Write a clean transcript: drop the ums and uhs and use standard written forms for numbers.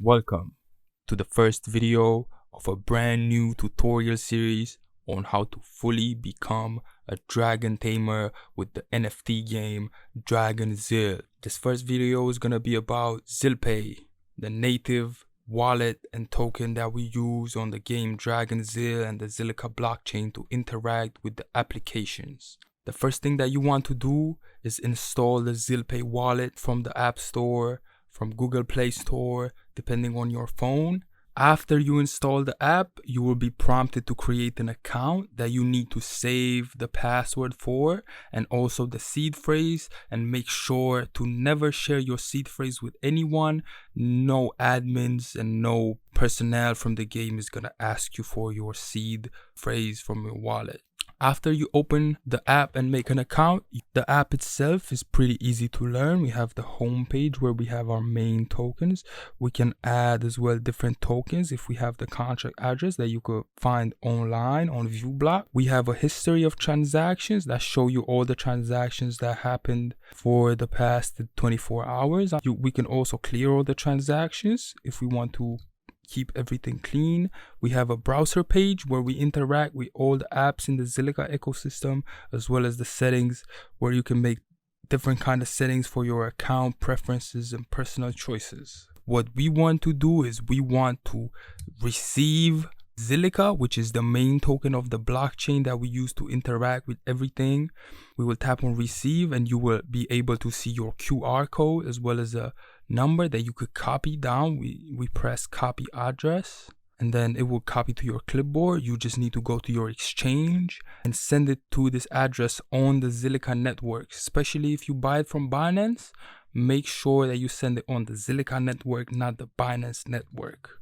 Welcome to the first video of a brand new tutorial series on how to fully become a dragon tamer with the NFT game Dragon Zil. This first video is gonna be about ZilPay, the native wallet and token that we use on the game Dragon Zil and the Zilliqa Blockchain to interact with the applications. The first thing that you want to do is install the ZilPay wallet from the App Store, from Google Play Store, depending on your phone. After you install the app, you will be prompted to create an account that you need to save the password for and also the seed phrase, and make sure to never share your seed phrase with anyone. No admins and no personnel from the game is gonna ask you for your seed phrase from your wallet. After you open the app and make an account, the app itself is pretty easy to learn. We have the home page where we have our main tokens. We can add as well different tokens if we have the contract address that you could find online on ViewBlock. We have a history of transactions that show you all the transactions that happened for the past 24 hours. We can also clear all the transactions if we want to keep everything clean. We have a browser page where we interact with all the apps in the Zilliqa ecosystem, as well as the settings where you can make different kind of settings for your account preferences and personal choices. What we want to do is we want to receive Zilliqa, which is the main token of the blockchain that we use to interact with everything. We will tap on receive and you will be able to see your QR code as well as a number that you could copy down. We press copy address and then it will copy to your clipboard. You just need to go to your exchange and send it to this address on the Zilliqa network. Especially if you buy it from Binance, make sure that you send it on the Zilliqa network, not the Binance network.